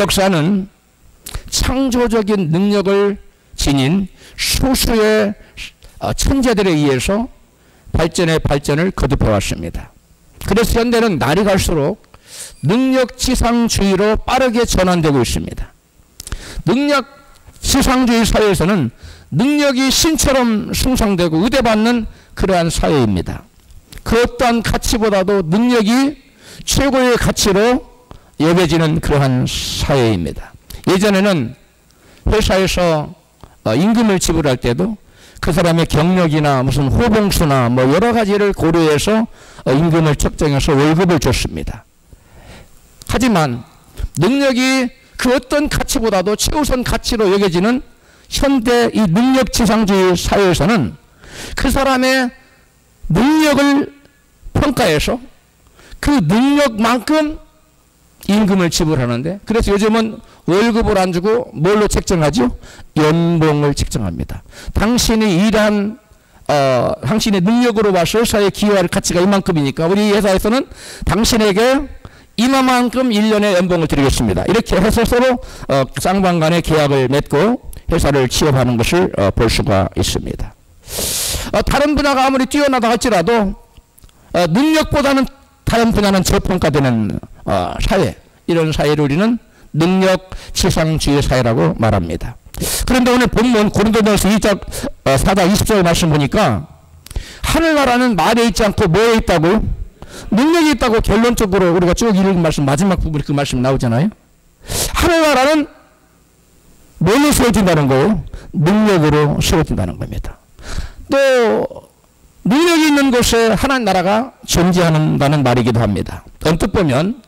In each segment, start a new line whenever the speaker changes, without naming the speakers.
역사는 창조적인 능력을 지닌 소수의 천재들에 의해서 발전을 거듭해왔습니다. 그래서 현대는 날이 갈수록 능력지상주의로 빠르게 전환되고 있습니다. 능력지상주의 사회에서는 능력이 신처럼 숭상되고 의대받는 그러한 사회입니다. 그 어떠한 가치보다도 능력이 최고의 가치로 여겨지는 그러한 사회입니다. 예전에는 회사에서 임금을 지불할 때도 그 사람의 경력이나 무슨 호봉수나 뭐 여러 가지를 고려해서 임금을 책정해서 월급을 줬습니다. 하지만 능력이 그 어떤 가치보다도 최우선 가치로 여겨지는 현대 이 능력지상주의 사회에서는 그 사람의 능력을 평가해서 그 능력만큼 임금을 지불하는데, 그래서 요즘은 월급을 안 주고 뭘로 책정하죠? 연봉을 책정합니다. 당신이 일한 당신의 능력으로 봐서 회사에 기여할 가치가 이만큼이니까 우리 회사에서는 당신에게 이만큼 1년의 연봉을 드리겠습니다. 이렇게 해서 서로 쌍방간의 계약을 맺고 회사를 취업하는 것을 볼 수가 있습니다. 다른 분야가 아무리 뛰어나다 할지라도 능력보다는 다른 분야는 저평가되는 사회, 이런 사회를 우리는 능력지상주의 사회라고 말합니다. 그런데 오늘 본문 고린도전서 2장 4장 20절 말씀 보니까 하늘나라는 말에 있지 않고 뭐에 있다고요? 능력이 있다고 결론적으로 우리가 쭉 읽은 말씀 마지막 부분에 그 말씀 나오잖아요. 하늘나라는 뭘로 세워진다는 거예요? 능력으로 세워진다는 겁니다. 또 능력이 있는 곳에 하나님 나라가 존재한다는 말이기도 합니다. 언뜻 보면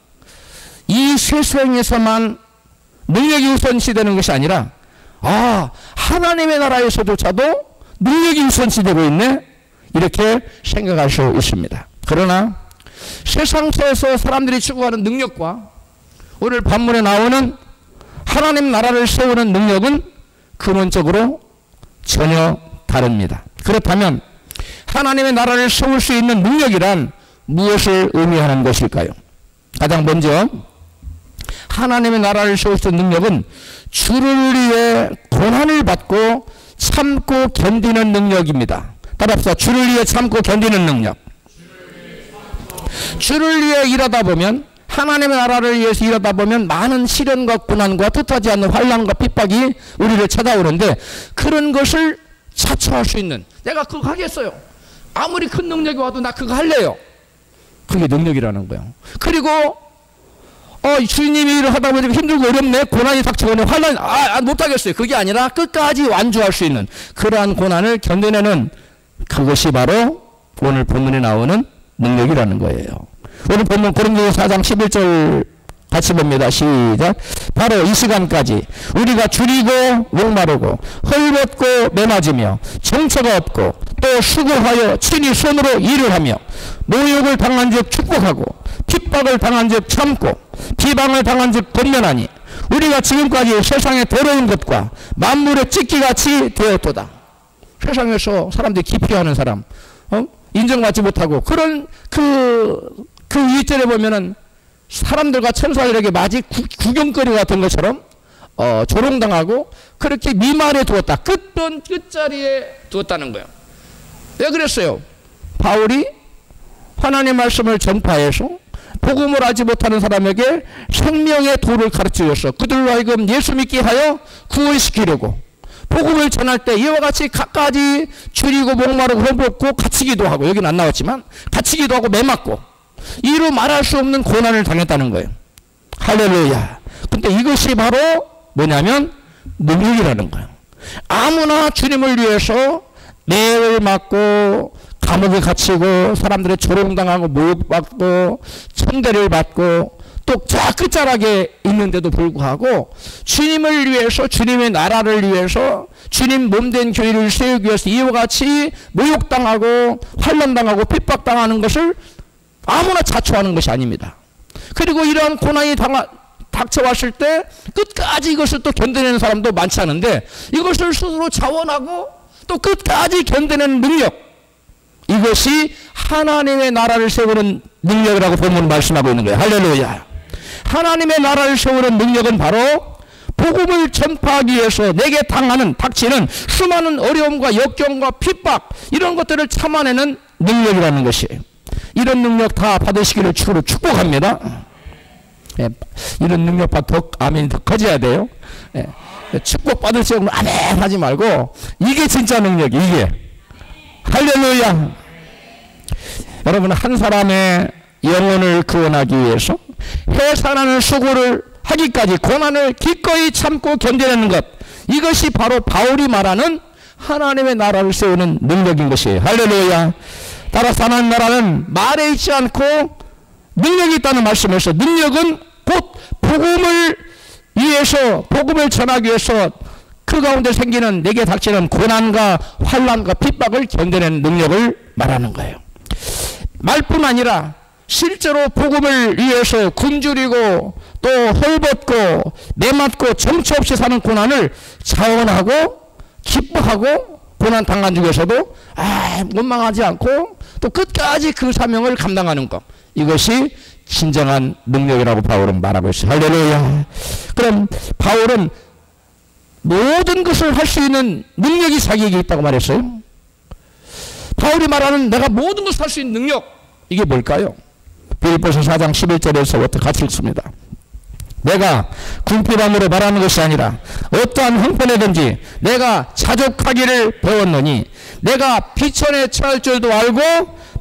이 세상에서만 능력이 우선시되는 것이 아니라 하나님의 나라에서조차도 능력이 우선시되고 있네, 이렇게 생각할 수 있습니다. 그러나 세상에서 사람들이 추구하는 능력과 오늘 본문에 나오는 하나님 나라를 세우는 능력은 근원적으로 전혀 다릅니다. 그렇다면 하나님의 나라를 세울 수 있는 능력이란 무엇을 의미하는 것일까요? 가장 먼저 하나님의 나라를 세울 수 있는 능력은 주를 위해 고난을 받고 참고 견디는 능력입니다. 따라합시다. 주를 위해 참고 견디는 능력. 주를 위해 일하다 보면, 하나님의 나라를 위해서 일하다 보면 많은 시련과 고난과 뜻하지 않는 환난과 핍박이 우리를 찾아오는데, 그런 것을 자처할 수 있는, 내가 그거 하겠어요. 아무리 큰 능력이 와도 나 그거 할래요. 그게 능력이라는 거예요. 그리고 주님이 일을 하다 보니까 힘들고 어렵네, 고난이 닥쳐오네, 환난 못하겠어요. 그게 아니라 끝까지 완주할 수 있는 그러한 고난을 견뎌내는, 그것이 바로 오늘 본문에 나오는 능력이라는 거예요. 오늘 본문 고린도전서 4장 11절 같이 봅니다. 시작. 바로 이 시간까지 우리가 줄이고 목마르고 헐벗고 매맞으며 정처가 없고 또 수고하여 친히 손으로 일을 하며 모욕을 당한 즉 축복하고 핍박을 당한 즉 참고 비방을 당한 즉 권면하니 우리가 지금까지 세상에 더러운 것과 만물의 찢기같이 되었도다. 세상에서 사람들이 기피하는 사람, 인정받지 못하고 그런 그 2절에 보면은 사람들과 천사들에게 마치 구경거리 같은 것처럼 조롱당하고 그렇게 미말에 두었다. 끝자리에 두었다는 거예요. 왜 그랬어요? 바울이 하나님의 말씀을 전파해서 복음을 알지 못하는 사람에게 생명의 도를 가르치셔서 그들로 하여금 예수 믿게 하여 구원시키려고 복음을 전할 때 이와 같이 갖가지 줄이고 목마르고 헐벗고 갇히기도 하고, 여기는 안 나왔지만 갇히기도 하고 매맞고 이루 말할 수 없는 고난을 당했다는 거예요. 할렐루야. 근데 이것이 바로 뭐냐면 능력이라는 거예요. 아무나 주님을 위해서 매를 맞고 감옥에 갇히고 사람들의 조롱당하고 모욕받고 천대를 받고 또 저 끝자락에 있는데도 불구하고 주님을 위해서, 주님의 나라를 위해서, 주님 몸된 교회를 세우기 위해서 이와 같이 모욕당하고 환난당하고 핍박당하는 것을 아무나 자초하는 것이 아닙니다. 그리고 이러한 고난이 닥쳐왔을 때 끝까지 이것을 또 견뎌내는 사람도 많지 않은데, 이것을 스스로 자원하고 또 끝까지 견뎌내는 능력, 이것이 하나님의 나라를 세우는 능력이라고 본문은 말씀하고 있는 거예요. 할렐루야. 하나님의 나라를 세우는 능력은 바로 복음을 전파하기 위해서 내게 닥치는 수많은 어려움과 역경과 핍박 이런 것들을 참아내는 능력이라는 것이에요. 이런 능력 다 받으시기를 주로 축복합니다. 예, 이런 능력 받고 아멘이 더 커져야 돼요. 예, 축복 받을 때 아멘 하지 말고 이게 진짜 능력이 이게. 할렐루야. 여러분 한 사람의 영혼을 구원하기 위해서 해산하는 수고를 하기까지 고난을 기꺼이 참고 견뎌내는 것, 이것이 바로 바울이 말하는 하나님의 나라를 세우는 능력인 것이에요. 할렐루야. 따라서 하나님 나라는 말에 있지 않고 능력이 있다는 말씀에서 능력은 곧 복음을 위해서 복음을 전하기 위해서 그 가운데 생기는 내게 닥치는 고난과 환난과 핍박을 견뎌내는 능력을 말하는 거예요. 말뿐 아니라 실제로 복음을 위해서 굶주리고 또 헐벗고 매맞고 정처 없이 사는 고난을 자원하고 기뻐하고 고난 당한 중에서도 원망하지 않고 또 끝까지 그 사명을 감당하는 것, 이것이 진정한 능력이라고 바울은 말하고 있어요. 할렐루야. 그럼 바울은 모든 것을 할 수 있는 능력이 자기에게 있다고 말했어요. 바울이 말하는 내가 모든 것을 할 수 있는 능력, 이게 뭘까요? 빌립보서 4장 11절에서부터 같이 읽습니다. 내가 궁핍함으로 말하는 것이 아니라 어떠한 형편에든지 내가 자족하기를 배웠노니 내가 비천에 처할 줄도 알고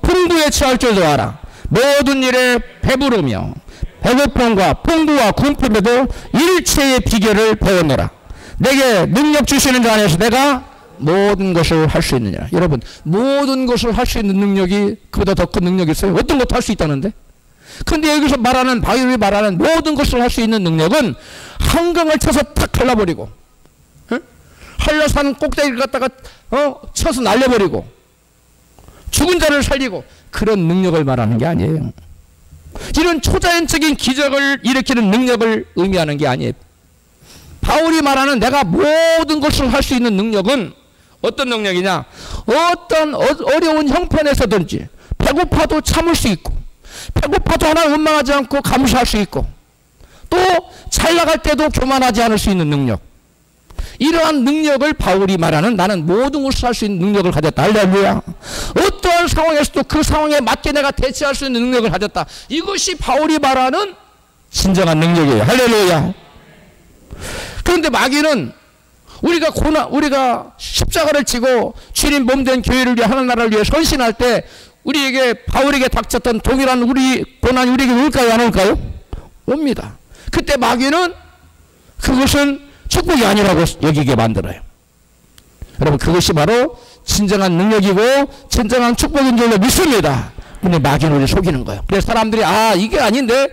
풍부에 처할 줄도 알아. 모든 일에 배부르며 배고픔과 풍부와 궁핍에도 일체의 비결을 배웠노라. 내게 능력 주시는 자 안에서 내가 모든 것을 할 수 있느냐. 여러분 모든 것을 할 수 있는 능력이 그보다 더 큰 능력이 있어요? 어떤 것도 할 수 있다는데. 근데 여기서 말하는 바울이 말하는 모든 것을 할 수 있는 능력은 한강을 쳐서 탁 갈라버리고 한라산 꼭대기를 갖다가 쳐서 날려버리고 죽은 자를 살리고 그런 능력을 말하는 게 아니에요. 이런 초자연적인 기적을 일으키는 능력을 의미하는 게 아니에요. 바울이 말하는 내가 모든 것을 할 수 있는 능력은 어떤 능력이냐? 어떤 어려운 형편에서든지 배고파도 참을 수 있고 배고파도 하나 원망하지 않고 감수할 수 있고 또 잘 나갈 때도 교만하지 않을 수 있는 능력, 이러한 능력을 바울이 말하는 나는 모든 것을 할 수 있는 능력을 가졌다. 할렐루야. 어떠한 상황에서도 그 상황에 맞게 내가 대처할 수 있는 능력을 가졌다. 이것이 바울이 말하는 진정한 능력이에요. 할렐루야. 그런데 마귀는 우리가 십자가를 지고 주님 몸된 교회를 위해 하나님 나라를 위해 헌신할 때 우리에게 바울에게 닥쳤던 동일한 우리 고난이 우리에게 올까요? 안 올까요? 옵니다. 그때 마귀는 그것은 축복이 아니라고 여기게 만들어요. 여러분 그것이 바로 진정한 능력이고 진정한 축복인 줄로 믿습니다. 근데 마귀는 우리를 속이는 거예요. 그래서 사람들이 이게 아닌데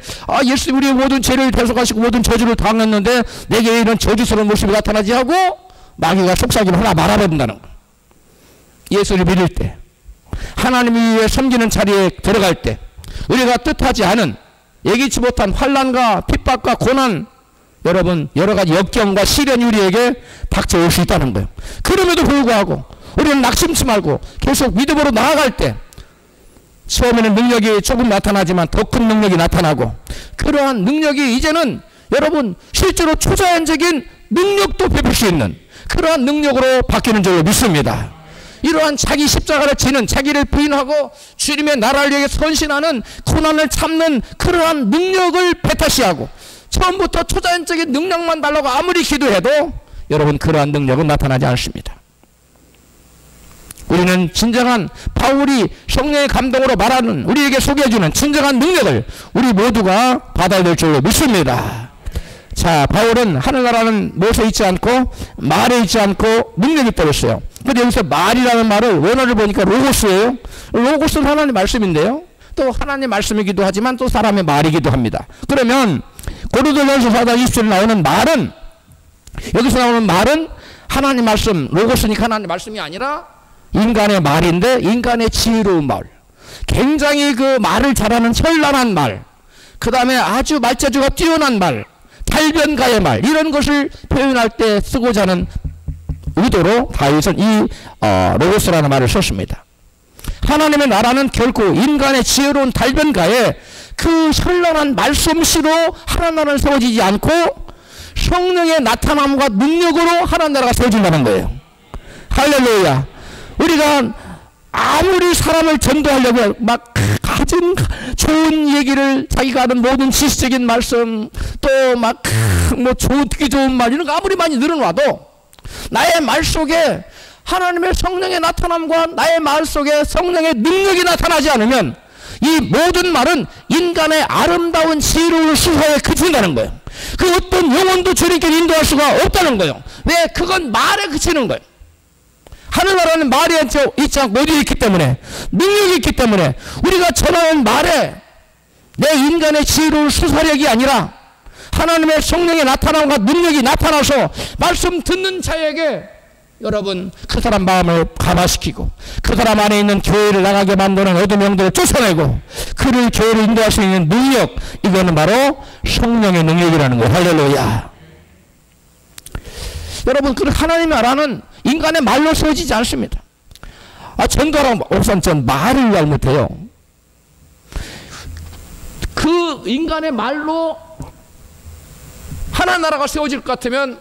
예수님 우리의 모든 죄를 대속하시고 모든 저주를 당했는데 내게 이런 저주스러운 모습이 나타나지 하고 마귀가 속삭임을 하나 말아버린다는 거예요. 예수를 믿을 때 하나님 위에 섬기는 자리에 들어갈 때 우리가 뜻하지 않은 예기치 못한 환난과 핍박과 고난, 여러분 여러가지 역경과 시련이 우리에게 닥쳐올 수 있다는 거예요. 그럼에도 불구하고 우리는 낙심치 말고 계속 믿음으로 나아갈 때 처음에는 능력이 조금 나타나지만 더 큰 능력이 나타나고 그러한 능력이 이제는 여러분 실제로 초자연적인 능력도 베풀 수 있는 그러한 능력으로 바뀌는 줄로 믿습니다. 이러한 자기 십자가를 지는 자기를 부인하고 주님의 나라를 위해 헌신하는 고난을 참는 그러한 능력을 배타시하고 처음부터 초자연적인 능력만 달라고 아무리 기도해도 여러분 그러한 능력은 나타나지 않습니다. 우리는 진정한 바울이 성령의 감동으로 말하는 우리에게 소개해주는 진정한 능력을 우리 모두가 받아야 될 줄로 믿습니다. 자, 바울은 하늘나라는 못에 있지 않고 말에 있지 않고 능력이 있다고 했어요. 근데 여기서 말이라는 말을 원어를 보니까 로고스예요. 로고스는 하나님의 말씀인데요. 또 하나님의 말씀이기도 하지만 또 사람의 말이기도 합니다. 그러면 고린도전서 4장 20절에 나오는 말은, 여기서 나오는 말은 하나님 말씀, 로고스니까 하나님 말씀이 아니라 인간의 말인데 인간의 지혜로운 말, 굉장히 그 말을 잘하는 현란한 말, 그 다음에 아주 말재주가 뛰어난 말, 달변가의 말, 이런 것을 표현할 때 쓰고자 하는 의도로 다윗은 이 로고스라는 말을 썼습니다. 하나님의 나라는 결코 인간의 지혜로운 달변가에 그 현란한 말씀씨로 하나님 나라는 세워지지 않고 성령의 나타남과 능력으로 하나님 나라가 세워진다는 거예요. 할렐루야. 우리가 아무리 사람을 전도하려고 막 가진 좋은 얘기를, 자기가 아는 모든 지식적인 말씀, 또 막 뭐 듣기 좋은 말, 이런 거 아무리 많이 늘어놔도 나의 말 속에 하나님의 성령의 나타남과 나의 말 속에 성령의 능력이 나타나지 않으면 이 모든 말은 인간의 아름다운 지혜로운 수사에 그친다는 거예요. 그 어떤 영혼도 주님께 인도할 수가 없다는 거예요. 왜? 그건 말에 그치는 거예요. 하늘나라는 말이 있지 않고 어디에 있기 때문에, 능력이 있기 때문에 우리가 전하는 말에 내 인간의 지혜로운 수사력이 아니라 하나님의 성령의 나타남과 능력이 나타나서 말씀 듣는 자에게 여러분 그 사람 마음을 감화시키고 그 사람 안에 있는 교회를 나가게 만드는 어둠 영들을 쫓아내고 그를 교회를 인도할 수 있는 능력, 이거는 바로 성령의 능력이라는 거예요. 할렐루야. 여러분, 그 하나님의 나라는 인간의 말로 세워지지 않습니다. 전도하라고 우선 전 말을 잘 못해요. 그 인간의 말로 하나님 나라가 세워질 것 같으면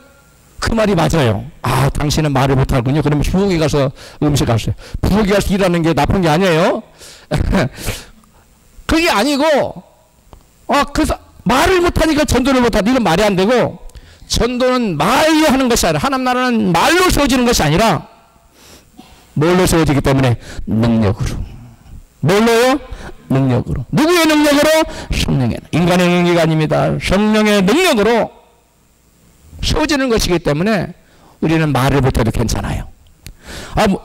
그 말이 맞아요. 당신은 말을 못하군요. 그러면 부엌에 가서 음식하세요. 부엌에 가서 일하는 게 나쁜 게 아니에요. 그게 아니고, 말을 못하니까 전도를 못하다. 이건 말이 안 되고, 전도는 말로 하는 것이 아니라, 하나님 나라는 말로 세워지는 것이 아니라, 뭘로 세워지기 때문에? 능력으로. 뭘로요? 능력으로. 누구의 능력으로? 성령의. 인간의 능력이 아닙니다. 성령의 능력으로 세워지는 것이기 때문에 우리는 말을 못해도 괜찮아요.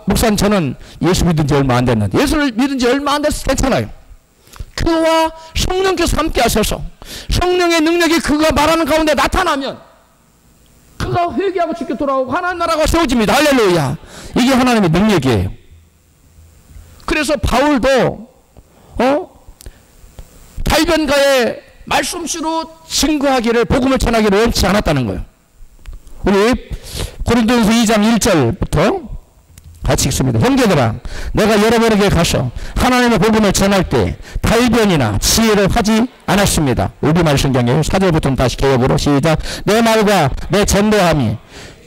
목사님, 저는 예수 믿은 지 얼마 안 됐는데, 예수를 믿은 지 얼마 안 됐어. 괜찮아요. 그와 성령께서 함께 하셔서 성령의 능력이 그가 말하는 가운데 나타나면 그가 회개하고 죽게 돌아오고 하나님 나라가 세워집니다. 할렐루야. 이게 하나님의 능력이에요. 그래서 바울도 달변가에 말씀씨로 증거하기를, 복음을 전하기를 원치 않았다는 거예요. 우리 고린도전서 2장 1절부터 같이 읽습니다. 형제들아, 내가 여러분에게 가서 하나님의 복음을 전할 때 달변이나 지혜를 하지 않았습니다. 우리말 성경이에요. 4절부터는 다시 개혁으로 시작. 내 말과 내 전도함이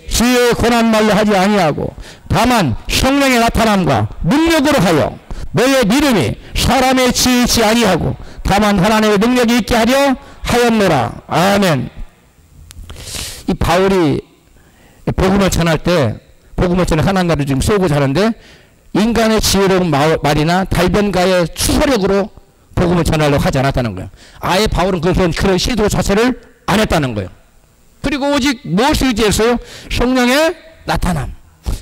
지혜의 권한 말로 하지 아니하고 다만 성령의 나타남과 능력으로 하여 너의 믿음이 사람의 지혜에 있지 아니하고 다만 하나님의 능력이 있게 하려 하였노라. 아멘. 이 바울이 복음을 전할 때, 복음을 전해 하나님 나라를 지금 세우고자 하는데 인간의 지혜로운 말이나 달변가의 추서력으로 복음을 전하려고 하지 않았다는 거예요. 아예 바울은 그런 시도 자체를 안 했다는 거예요. 그리고 오직 무엇을 의지했어요? 성령의 나타남,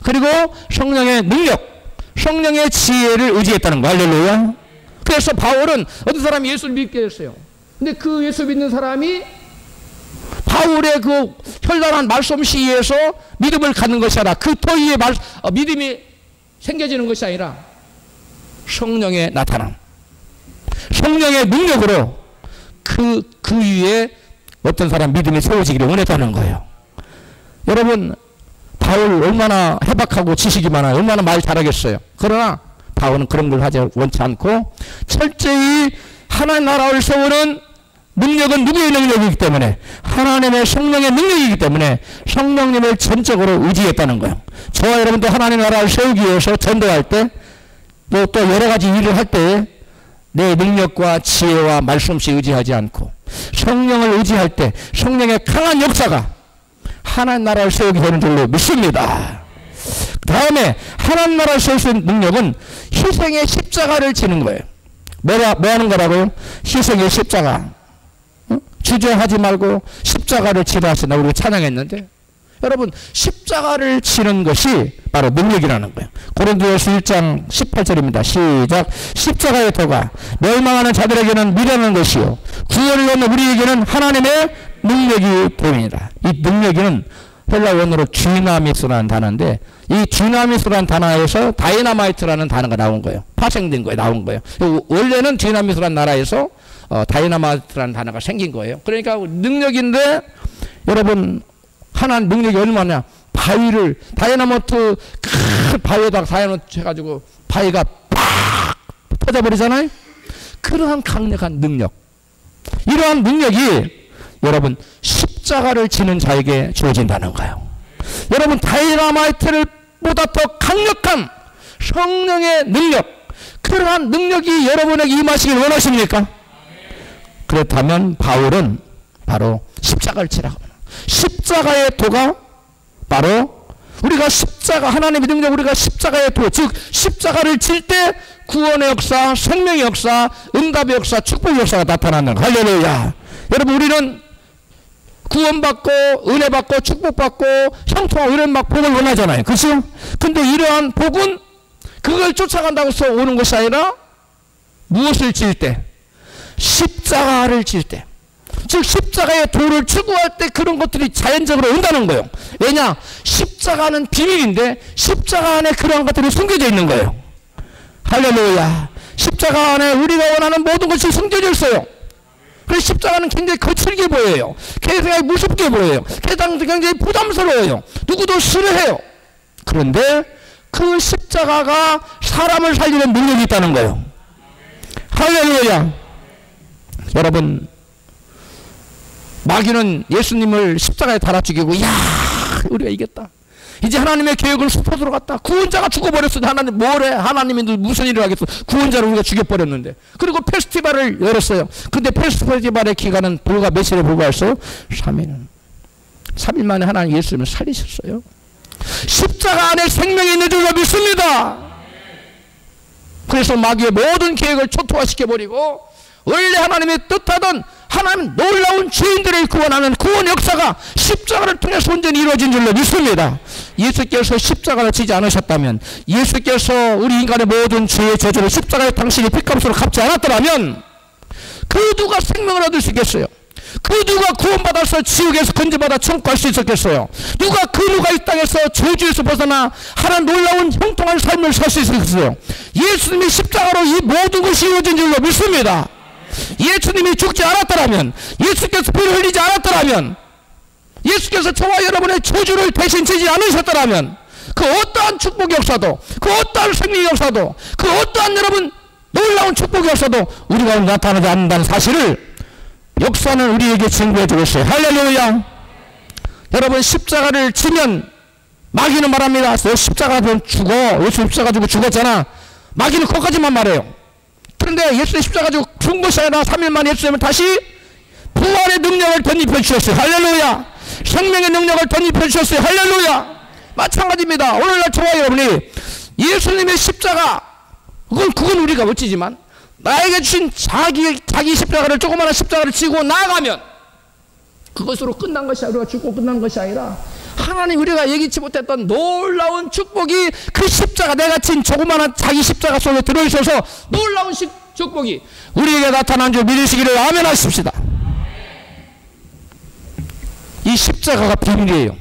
그리고 성령의 능력, 성령의 지혜를 의지했다는 거예요. 할렐루야. 그래서 바울은 어떤 사람이 예수를 믿게 했어요. 근데 그 예수 믿는 사람이 바울의 그 현란한 말씀씨에 의해서 믿음을 갖는 것이 아니라 그 토의의 믿음이 생겨지는 것이 아니라 성령의 나타남, 성령의 능력으로 그 위에 어떤 사람 믿음이 세워지기를 원했다는 거예요. 여러분, 바울 얼마나 해박하고 지식이 많아요. 얼마나 말 잘하겠어요. 그러나 바울은 그런 걸 원치 않고 철저히 하나님 나라를 세우는 능력은 누구의 능력이기 때문에? 하나님의 성령의 능력이기 때문에 성령님을 전적으로 의지했다는 거예요. 저와 여러분도 하나님 나라를 세우기 위해서 전도할 때, 또 여러 가지 일을 할 때 내 능력과 지혜와 말씀없이 의지하지 않고 성령을 의지할 때 성령의 강한 역사가 하나님 나라를 세우게 되는 줄로 믿습니다. 다음에 하나님 나라를 세울 수 있는 능력은 희생의 십자가를 지는 거예요. 뭐 하는 거라고요? 희생의 십자가. 주저하지 말고 십자가를 지라 하시나 우리가 찬양했는데, 여러분, 십자가를 치는 것이 바로 능력이라는 거예요. 고린도전서 1장 18절입니다. 시작. 십자가의 도가 멸망하는 자들에게는 미련한 것이요 구원을 얻는 우리에게는 하나님의 능력이 됨이니라. 이 능력은 헬라 원어로 쥐나미스라는 단어인데, 이 쥐나미스라는 단어에서 다이나마이트라는 단어가 나온 거예요. 파생된 거예요. 나온 거예요. 원래는 쥐나미스라는 나라에서 다이나마이트라는 단어가 생긴 거예요. 그러니까 능력인데, 여러분, 하나님 능력이 얼마냐? 바위를, 다이나마이트 큰 바위에다가 다이나마이트 해가지고 바위가 팍 터져버리잖아요. 그러한 강력한 능력, 이러한 능력이 여러분 십자가를 지는 자에게 주어진다는 거예요. 여러분 다이너마이트를 보다 더 강력한 성령의 능력, 그러한 능력이 여러분에게 임하시길 원하십니까? 그렇다면 바울은 바로 십자가를 치라고 합니다. 십자가의 도가 바로 우리가 십자가, 하나님의 능력, 우리가 십자가의 도, 즉 십자가를 칠 때 구원의 역사, 생명의 역사, 응답의 역사, 축복의 역사가 나타나는 거예요. 할렐루야. 여러분 우리는 구원받고 은혜받고 축복받고 형통하고 이런 막 복을 원하잖아요. 그렇죠? 근데 이러한 복은 그걸 쫓아간다고 해서 오는 것이 아니라 무엇을 질 때? 십자가를 질 때. 즉 십자가의 도를 추구할 때 그런 것들이 자연적으로 온다는 거예요. 왜냐? 십자가는 비밀인데 십자가 안에 그러한 것들이 숨겨져 있는 거예요. 할렐루야. 십자가 안에 우리가 원하는 모든 것이 숨겨져 있어요. 그래서 십자가는 굉장히 거칠게 보여요. 굉장히 무섭게 보여요. 굉장히 부담스러워요. 누구도 싫어해요. 그런데 그 십자가가 사람을 살리는 능력이 있다는 거예요. 할렐루야. 여러분 마귀는 예수님을 십자가에 달아 죽이고, 야 우리가 이겼다. 이제 하나님의 계획을 숲어 들어갔다. 구원자가 죽어버렸어. 하나님 뭐래? 하나님이 무슨 일을 하겠어? 구원자를 우리가 죽여버렸는데. 그리고 페스티벌을 열었어요. 근데 페스티벌의 기간은 불과 며칠에 불과했어요? 3일 만에 하나님 예수님을 살리셨어요. 십자가 안에 생명이 있는 줄로 믿습니다. 그래서 마귀의 모든 계획을 초토화시켜버리고 원래 하나님의 뜻하던 하나님 놀라운 죄인들을 구원하는 구원 역사가 십자가를 통해서 온전히 이루어진 줄로 믿습니다. 예수께서 십자가를 지지 않으셨다면, 예수께서 우리 인간의 모든 죄의 저주를 십자가에 당신이 핏값으로 갚지 않았더라면 그 누가 생명을 얻을 수 있겠어요? 그 누가 구원받아서 지옥에서 건져받아 천국할 수 있었겠어요? 누가 이 땅에서 저주에서 벗어나 하나님 놀라운 형통한 삶을 살 수 있었겠어요? 예수님이 십자가로 이 모든 것이 이루어진 줄로 믿습니다. 예수님이 죽지 않았더라면, 예수께서 피를 흘리지 않았더라면, 예수께서 저와 여러분의 저주를 대신 지지 않으셨더라면 그 어떠한 축복 역사도, 그 어떠한 생명 역사도, 그 어떠한 여러분 놀라운 축복 역사도 우리가 오늘 나타나지 않는다는 사실을 역사는 우리에게 증거해 주고 있어요. 할렐루야. 여러분 십자가를 치면 마귀는 말합니다. 너 십자가 죽어. 예수 십자가 지고 죽었잖아. 마귀는 그것까지만 말해요. 그런데 예수의 십자가 지고 죽은 것이 아니라 3일 만에 예수님은 다시 부활의 능력을 덧입혀 주셨어요. 할렐루야. 생명의 능력을 덧입혀 주셨어요. 할렐루야. 마찬가지입니다. 오늘날 저와 여러분이 예수님의 십자가, 그건 우리가 멋지지만 나에게 주신 자기 십자가를, 조그마한 십자가를 지고 나아가면 그것으로 끝난 것이 아니라, 우리가 죽고 끝난 것이 아니라 하나님 우리가 예기치 못했던 놀라운 축복이 그 십자가, 내가 친 조그마한 자기 십자가 속에 들어있어서 놀라운 축복이 우리에게 나타난 줄 믿으시기를 아멘 하십시다. 이 십자가가 비밀이에요.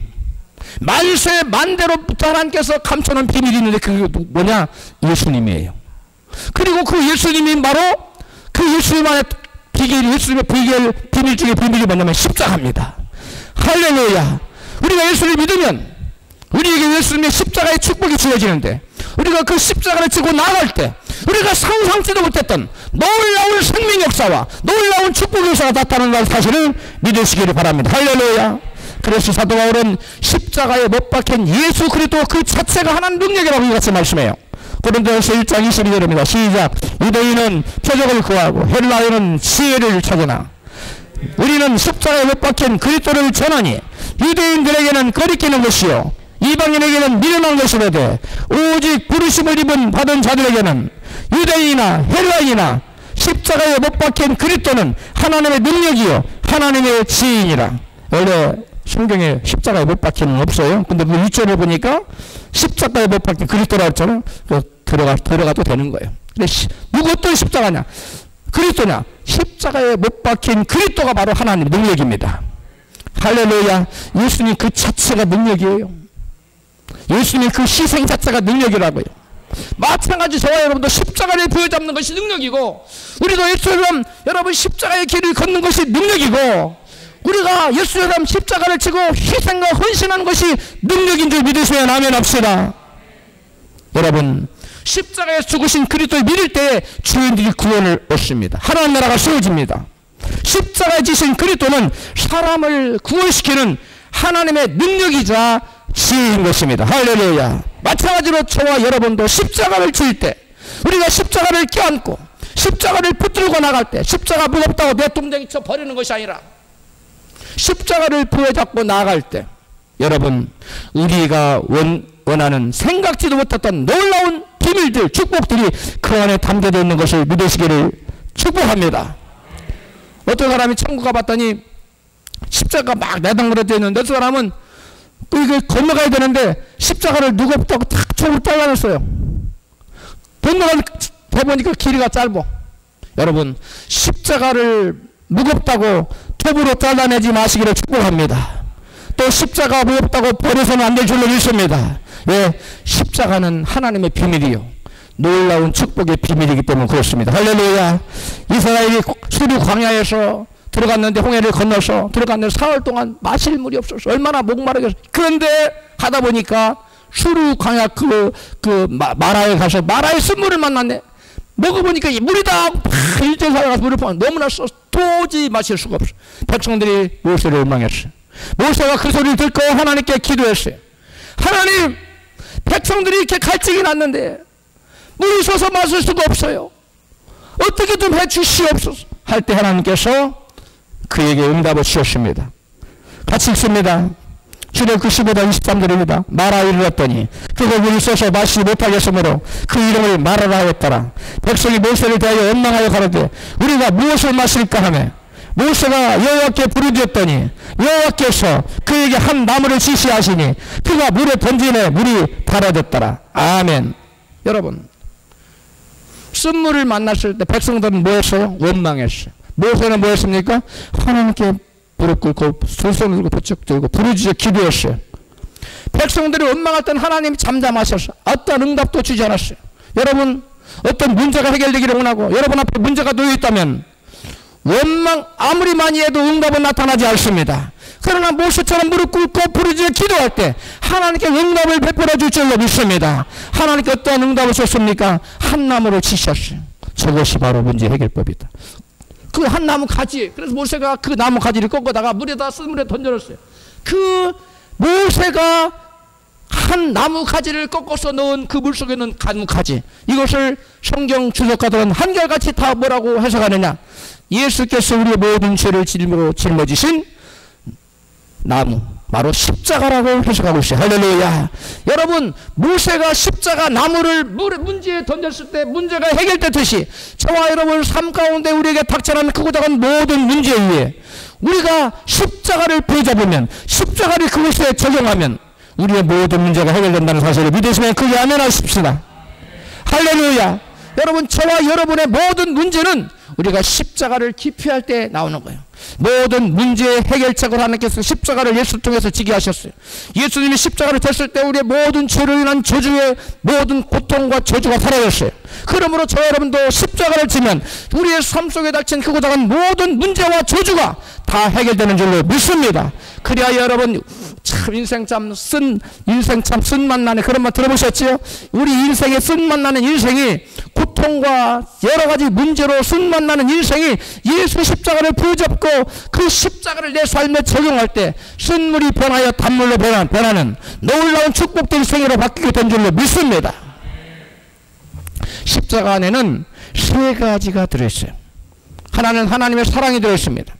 만세 만대로부터 하나님께서 감춰놓은 비밀이 있는데 그게 뭐냐? 예수님이에요. 그리고 그 예수님이 바로 그 예수님만의 비결, 예수님의 비밀 중에 비밀이 뭐냐면 십자가입니다. 할렐루야. 우리가 예수를 믿으면 우리에게 예수님의 십자가의 축복이 주어지는데, 우리가 그 십자가를 지고 나갈 때 우리가 상상치도 못했던 놀라운 생명 역사와 놀라운 축복 역사가 나타난다는 사실을 믿으시기를 바랍니다. 할렐루야. 그래서 사도 바울은 십자가에 못 박힌 예수 그리스도 그 자체가 하나님 능력이라고 이같이 말씀해요. 고린도전서 1장 22절입니다. 시작. 유대인은 표적을 구하고 헬라인은 지혜를 찾으나 우리는 십자가에 못 박힌 그리스도를 전하니 유대인들에게는 거리끼는 것이요 이방인에게는 미련한 것이로되 오직 부르심을 받은 자들에게는 유대인이나 헬라인이나 십자가에 못 박힌 그리스도는 하나님의 능력이요 하나님의 지혜이니라. 원래 성경에 십자가에 못 박힌은 없어요. 근데 그 1절을 보니까 십자가에 못 박힌 그리스도라고 했잖아요. 들어가도 되는 거예요. 근데 누구 어떤 십자가냐? 그리스도냐? 십자가에 못 박힌 그리스도가 바로 하나님의 능력입니다. 할렐루야. 예수님 그 자체가 능력이에요. 예수님 그 희생 자체가 능력이라고요. 마찬가지 저와 여러분도 십자가를 부여잡는 것이 능력이고, 우리도 예수처럼 여러분 십자가의 길을 걷는 것이 능력이고, 우리가 예수처럼 십자가를 치고 희생과 헌신하는 것이 능력인 줄 믿으시면 아멘 합시다. 여러분 십자가에 죽으신 그리스도를 믿을 때에 죄인들이 구원을 얻습니다. 하나님 나라가 세워집니다. 십자가에 지신 그리스도는 사람을 구원시키는 하나님의 능력이자 지혜인 것입니다. 할렐루야. 마찬가지로 저와 여러분도 십자가를 질 때, 우리가 십자가를 껴안고 십자가를 붙들고 나갈 때, 십자가 무겁다고 내 동댕이 쳐 버리는 것이 아니라 십자가를 부여잡고 나갈 때, 여러분, 우리가 원하는 생각지도 못했던 놀라운 비밀들, 축복들이 그 안에 담겨져 있는 것을 믿으시기를 축복합니다. 어떤 사람이 천국 가봤더니 십자가 막 내당그려져 있는데, 어떤 사람은 또 이걸 건너가야 되는데 십자가를 무겁다고 탁 총을 잘라냈어요. 건너가보니까 길이가 짧아. 여러분, 십자가를 무겁다고 톱으로 잘라내지 마시기를 축복합니다. 또 십자가 무겁다고 버려서는 안 될 줄로 믿습니다. 예, 십자가는 하나님의 비밀이요, 놀라운 축복의 비밀이기 때문에 그렇습니다. 할렐루야. 이스라엘이 수르 광야에서 들어갔는데, 홍해를 건너서 들어갔는데 사흘 동안 마실 물이 없어서 얼마나 목마르겠어. 그런데 가다 보니까 수르 광야 마라에 가서 마라의 쓴물을 만났네. 먹어보니까 물이다. 일제 살아가서 물을 보면 너무나 써 도저히 마실 수가 없어. 백성들이 모세를 원망했어요. 모세가 그 소리를 듣고 하나님께 기도했어요. 하나님, 백성들이 이렇게 갈증이 났는데 물이 솟아 마실 수가 없어요. 어떻게 좀 해주시옵소서 할 때 하나님께서 그에게 응답을 주셨습니다. 같이 읽습니다. 출애굽 15장 23절입니다. 마라에 이르렀더니 그가 물이 쏟아서 마시지 못하겠으므로 그 이름을 마라라 하였더라. 백성이 모세를 대하여 원망하여 가로되 우리가 무엇을 마실까 하며, 모세가 여호와께 부르짖었더니 여호와께서 그에게 한 나무를 지시하시니 그가 물에 던지매 물이 달아졌더라. 아멘. 여러분, 쓴물을 만났을 때 백성들은 뭐 했어요? 원망했어요. 모세는 뭐 했습니까? 하나님께 무릎 꿇고 두 손을 들고 부쩍 들고 부르짖어 기도했어요. 백성들이 원망할 때는 하나님이 잠잠하셔서 어떤 응답도 주지 않았어요. 여러분, 어떤 문제가 해결되기를 원하고 여러분 앞에 문제가 놓여 있다면 원망 아무리 많이 해도 응답은 나타나지 않습니다. 그러나 모세처럼 무릎 꿇고 부르짖어 기도할 때 하나님께 응답을 베풀어 줄 줄로 믿습니다. 하나님께 어떤 응답을 줬습니까? 한 나무를 치셨어요. 저것이 바로 문제 해결법이다. 그 한 나무 가지, 그래서 모세가 그 나무 가지를 꺾어다가 물에다 쓴물에 던져놨어요. 그 모세가 한 나무 가지를 꺾어서 넣은 그 물속에 있는 나무 가지, 이것을 성경 주석가들은 한결같이 다 뭐라고 해석하느냐? 예수께서 우리의 모든 죄를 짊어지신 나무, 바로 십자가라고 해석하고 있어요. 할렐루야. 여러분, 모세가 십자가 나무를 문제에 던졌을 때 문제가 해결됐듯이 저와 여러분 삶 가운데 우리에게 닥쳐나는 크고 작은 모든 문제 위에 우리가 십자가를 붙잡으면, 십자가를 그것에 적용하면 우리의 모든 문제가 해결된다는 사실을 믿으시면 그게 아멘 하십시다. 할렐루야. 여러분, 저와 여러분의 모든 문제는 우리가 십자가를 기피할 때 나오는 거예요. 모든 문제의 해결책을 하나님께서 십자가를 예수를 통해서 지게 하셨어요. 예수님이 십자가를 졌을 때 우리의 모든 죄로 인한 저주의 모든 고통과 저주가 사라졌어요. 그러므로 저 여러분도 십자가를 지면 우리의 삶 속에 닥친 크고 작은 모든 문제와 저주가 다 해결되는 줄로 믿습니다. 그래야 여러분, 참 인생 참 쓴 만나네, 그런 말 들어보셨지요? 우리 인생에 쓴 만나는 인생이, 고통과 여러 가지 문제로 쓴 만나는 인생이 예수 십자가를 붙잡고 그 십자가를 내 삶에 적용할 때 쓴물이 변하여 단물로 변하는 놀라운 축복된 생애로 바뀌게 된 줄로 믿습니다. 십자가 안에는 세 가지가 들어있어요. 하나는 하나님의 사랑이 들어있습니다.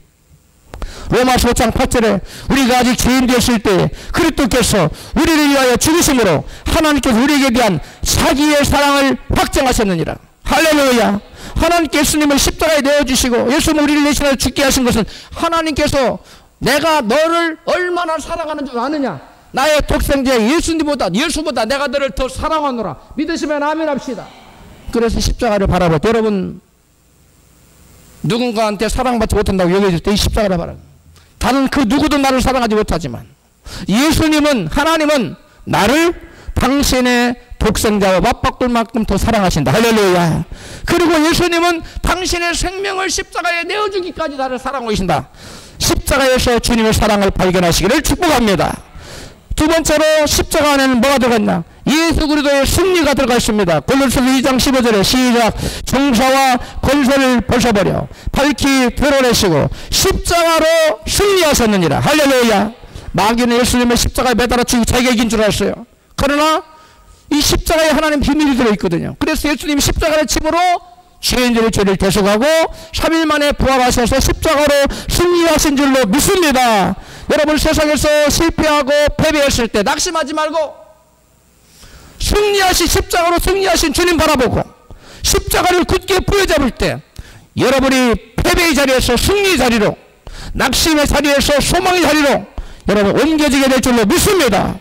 로마서 5장 8절에 우리가 아직 죄인 되었을 때 그리스도께서 우리를 위하여 죽으심으로 하나님께서 우리에게 대한 자기의 사랑을 확정하셨느니라. 할렐루야. 하나님께 예수님을 십자가에 내어주시고 예수님 우리를 대신하여 죽게 하신 것은 하나님께서 내가 너를 얼마나 사랑하는 줄 아느냐, 나의 독생자 예수보다 내가 너를 더 사랑하노라. 믿으시면 아멘 합시다. 그래서 십자가를 바라볼 때, 여러분, 누군가한테 사랑받지 못한다고 여겨질 때 이 십자가를 바라봐. 다른 그 누구도 나를 사랑하지 못하지만 예수님은, 하나님은 나를 당신의 독생자와 맞바꿀 만큼 더 사랑하신다. 할렐루야. 그리고 예수님은 당신의 생명을 십자가에 내어주기까지 나를 사랑하고 계신다. 십자가에서 주님의 사랑을 발견하시기를 축복합니다. 두 번째로 십자가 안에는 뭐가 들어갔나? 예수 그리스도의 승리가 들어가 있습니다. 골로새서 2장 15절에 시작. 종사와 권세를 벗어버려 밝히 드러내시고 십자가로 승리하셨느니라. 할렐루야. 마귀는 예수님의 십자가에 매달아 죽이고 자기가 이긴 줄 알았어요. 그러나 이 십자가에 하나님 비밀이 들어있거든요. 그래서 예수님이 십자가를 침으로 죄인들의 죄를 대속하고 3일 만에 부활하셔서 십자가로 승리하신 줄로 믿습니다. 여러분, 세상에서 실패하고 패배했을 때 낙심하지 말고 승리하신 십자가로 승리하신 주님 바라보고 십자가를 굳게 부여잡을 때 여러분이 패배의 자리에서 승리의 자리로, 낙심의 자리에서 소망의 자리로 여러분 옮겨지게 될 줄로 믿습니다.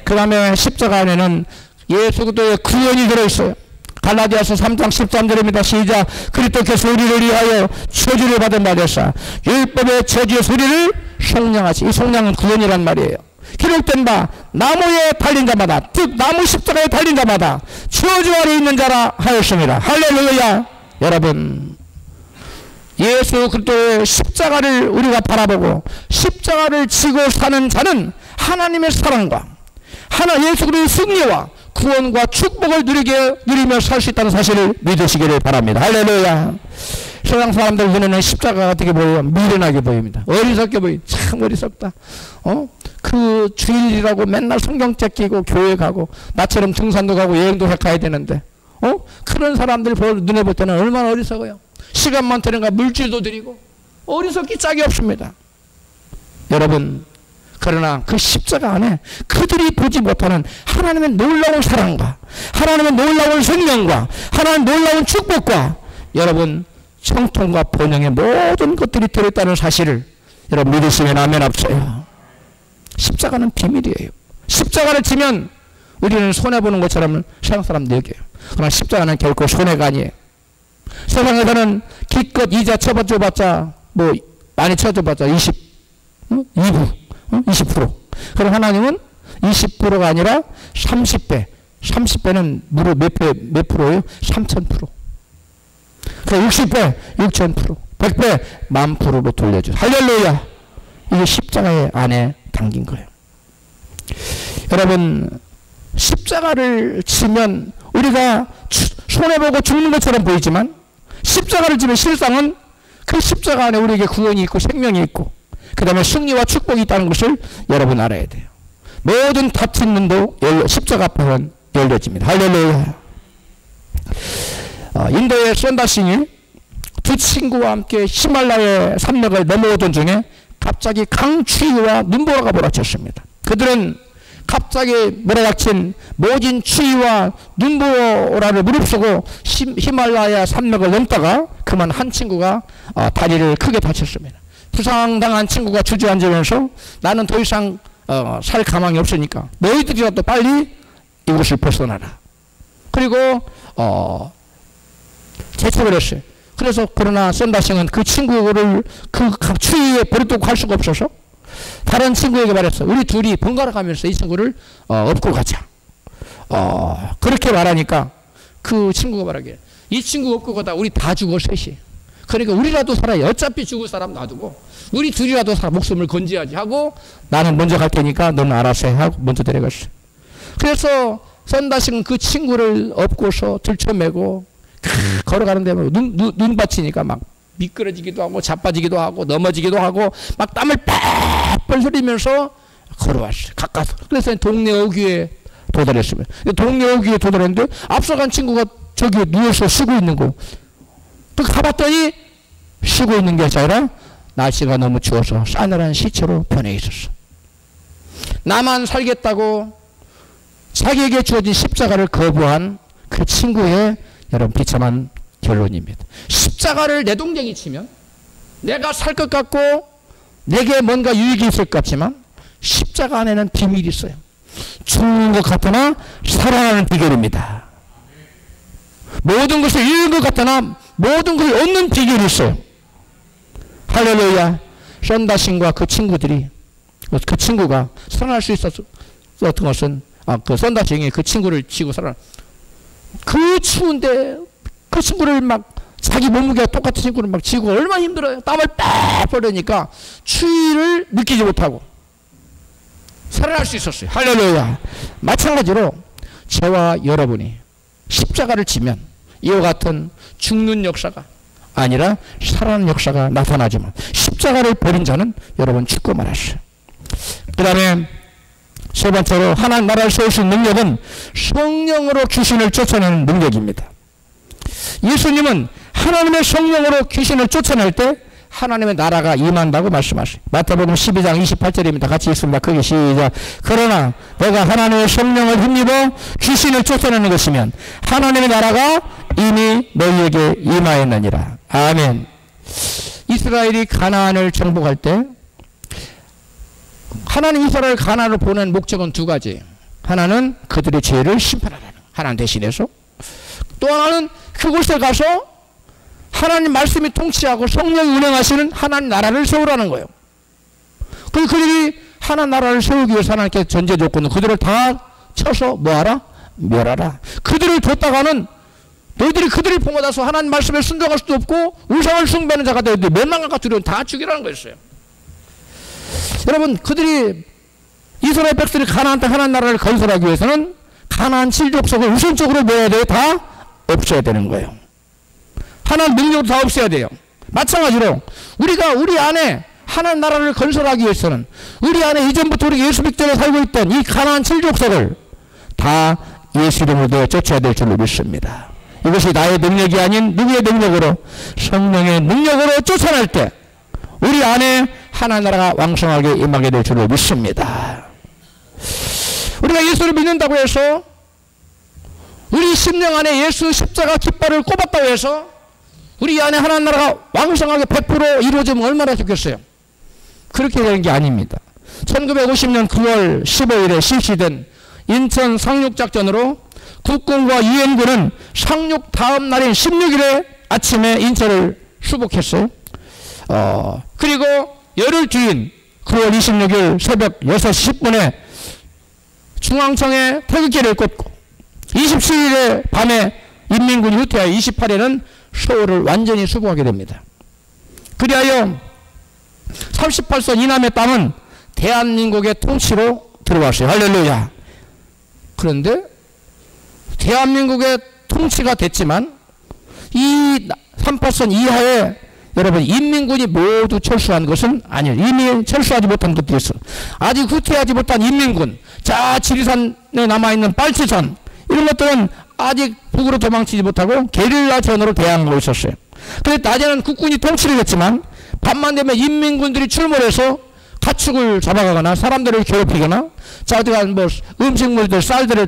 그 다음에 십자가 안에는 예수 그리스도의 구원이 들어있어요. 갈라디아서 3장 13절입니다. 시작. 그리스도께서 우리를 위하여 저주를 받은 바 되사 율법의 저주의 소리를 속량하시. 이 속량은 구원이란 말이에요. 기록된 바 나무에 달린 자마다, 즉 나무 십자가에 달린 자마다 저주 아래 있는 자라 하였습니다. 할렐루야. 여러분, 예수 그리스도의 십자가를 우리가 바라보고 십자가를 지고 사는 자는 하나님의 사랑과 예수 그리스도의 승리와 구원과 축복을 누리며 살 수 있다는 사실을 믿으시기를 바랍니다. 할렐루야. 세상 사람들 눈에는 십자가가 어떻게 보여요? 미련하게 보입니다. 어리석게 보여요. 참 어리석다. 그 주일이라고 맨날 성경책 끼고 교회 가고 나처럼 등산도 가고 여행도 가야 되는데 그런 사람들 눈에 볼 때는 얼마나 어리석어요. 시간만 되는가 물질도 드리고 어리석기 짝이 없습니다. 여러분, 그러나 그 십자가 안에 그들이 보지 못하는 하나님의 놀라운 사랑과 하나님의 놀라운 생명과 하나님의 놀라운 축복과 여러분 형통과 번영의 모든 것들이 들어있다는 사실을 여러분 믿으시면 아멘 합세요. 십자가는 비밀이에요. 십자가를 지면 우리는 손해보는 것처럼 세상 사람들 여겨요. 그러나 십자가는 결코 손해가 아니에요. 세상에서는 기껏 이자 쳐줘봤자 많이 쳐줘봤자 20%. 그럼 하나님은 20%가 아니라 30배. 30배는 무려 몇 프로예요? 3000%. 그 60배, 6000%. 100배, 10,000%로 돌려줘. 할렐루야. 이게 십자가의 안에 담긴 거예요. 여러분, 십자가를 지면 우리가 손해보고 죽는 것처럼 보이지만 십자가를 지면 실상은 그 십자가 안에 우리에게 구원이 있고 생명이 있고 그 다음에 승리와 축복이 있다는 것을 여러분 알아야 돼요. 모든 닫힌 문도 십자가 앞에는 열려집니다. 할렐루야. 인도의 선다싱이 두 친구와 함께 히말라야 산맥을 넘어오던 중에 갑자기 강추위와 눈보라가 몰아쳤습니다. 그들은 갑자기 몰아닥친 모진 추위와 눈보라를 무릅쓰고 히말라야 산맥을 넘다가 그만 한 친구가 다리를 크게 다쳤습니다. 부상당한 친구가 주저앉으면서 나는 더 이상 살 가망이 없으니까 너희들이라도 빨리 이곳을 벗어나라. 그리고 재촉을 했어요. 그래서 그러나 선다싱은 그 친구를 그 추위에 버려두고 갈 수가 없어서 다른 친구에게 말했어. 우리 둘이 번갈아 가면서 이 친구를 업고 가자. 그렇게 말하니까 그 친구가 말하기에 이 친구 업고 가다 우리 다 죽어 셋이. 그러니까 우리라도 살아야 어차피 죽을 사람 놔두고 우리 둘이라도 살아 목숨을 건져야지 하고 나는 먼저 갈 테니까 너는 알아서 해 하고 먼저 데려갔어요. 그래서 선다싱은 그 친구를 업고서 들쳐매고 걸어가는데 눈 받치니까 막 미끄러지기도 하고 자빠지기도 하고 넘어지기도 하고 막 땀을 뻘뻘 흘리면서 걸어왔어요. 가까서. 그래서 동네 어귀에 도달했습니다. 동네 어귀에 도달했는데 앞서간 친구가 저기 누워서 쉬고 있는 거. 또 가봤더니 쉬고 있는 게 아니라 날씨가 너무 추워서 싸늘한 시체로 변해 있었어. 나만 살겠다고 자기에게 주어진 십자가를 거부한 그 친구의 여러분 비참한 결론입니다. 십자가를 내 동생이 치면 내가 살 것 같고 내게 뭔가 유익이 있을 것 같지만 십자가 안에는 비밀이 있어요. 죽는 것 같으나 살아나는 비결입니다. 모든 것을 잃는 것 같으나 모든 것을 얻는 비결이 있어요. 할렐루야. 선다싱과 그 친구들이 그 친구가 살아날 수 있었던 것은 그 선다싱이 그 친구를 지고 살아나. 그 추운데 그 친구를 막 자기 몸무게가 똑같은 친구를 막 지고 얼마나 힘들어요. 땀을 빡 흘리니까 추위를 느끼지 못하고 살아날 수 있었어요. 할렐루야. 마찬가지로 저와 여러분이 십자가를 지면 이와 같은 죽는 역사가 아니라 살아나는 역사가 나타나지만 십자가를 버린 자는 여러분 죽고 말았어요. 그 다음에 세 번째로 하나님 나라를 세울 수 있는 능력은 성령으로 귀신을 쫓아내는 능력입니다. 예수님은 하나님의 성령으로 귀신을 쫓아낼 때 하나님의 나라가 임한다고 말씀하세요. 마태복음 12장 28절입니다. 같이 읽습니다. 거기 시작. 그러나 너가 하나님의 성령을 힘입어 귀신을 쫓아내는 것이면 하나님의 나라가 이미 너희에게 임하였느니라. 아멘. 이스라엘이 가나안을 정복할 때 하나님 이스라엘 가나안을 보낸 목적은 두 가지. 하나는 그들의 죄를 심판하라는 하나님 대신해서, 또 하나는 그곳에 가서 하나님 말씀이 통치하고 성령이 운행하시는 하나님 나라를 세우라는 거예요. 그들이 하나님 나라를 세우기 위해서 하나님께 전제 조건은 그들을 다 쳐서 뭐하라? 멸하라. 그들을 뒀다가는 너희들이 그들을 봉하다서 하나님 말씀에 순종할 수도 없고 우상을 숭배하는 자가 되어도 멸망과 두려움 다 죽이라는 거였어요. 여러분, 그들이 이스라엘 백성들이 가나안 땅 하나님 나라를 건설하기 위해서는 가나안 7족속을 우선적으로 모아야 돼요. 다 없어야 되는 거예요. 하나님 능력도 다 없어야 돼요. 마찬가지로 우리가 우리 안에 하나님 나라를 건설하기 위해서는 우리 안에 이전부터 우리가 예수 믿기 전에 살고 있던 이 가나안 7족속을 다 예수 이름으로 쫓아야 될 줄로 믿습니다. 이것이 나의 능력이 아닌 누구의 능력으로? 성령의 능력으로 쫓아낼 때 우리 안에 하나님 나라가 왕성하게 임하게 될 줄로 믿습니다. 우리가 예수를 믿는다고 해서 우리 심령 안에 예수 십자가 깃발을 꼽았다고 해서 우리 안에 하나님 나라가 왕성하게 100% 이루어지면 얼마나 좋겠어요. 그렇게 되는 게 아닙니다. 1950년 9월 15일에 실시된 인천 상륙작전으로 국군과 유엔군은 상륙 다음 날인 16일에 아침에 인천을 수복했어요. 그리고 열흘 뒤인 9월 26일 새벽 6시 10분에 중앙청에 태극기를 꽂고 27일에 밤에 인민군이 후퇴하여 28일에는 서울을 완전히 수복하게 됩니다. 그리하여 38선 이남의 땅은 대한민국의 통치로 들어왔어요. 할렐루야. 그런데 대한민국의 통치가 됐지만 이 38선 이하에 여러분 인민군이 모두 철수한 것은 아니에요. 이미 철수하지 못한 것도 있어. 아직 후퇴하지 못한 인민군, 자 지리산에 남아있는 빨치산, 이런 것들은 아직 북으로 도망치지 못하고 게릴라전으로 대항하고 있었어요. 그래서 낮에는 국군이 통치를 했지만 밤만 되면 인민군들이 출몰해서 가축을 잡아가거나 사람들을 괴롭히거나, 자 어디가 뭐 음식물들 쌀들을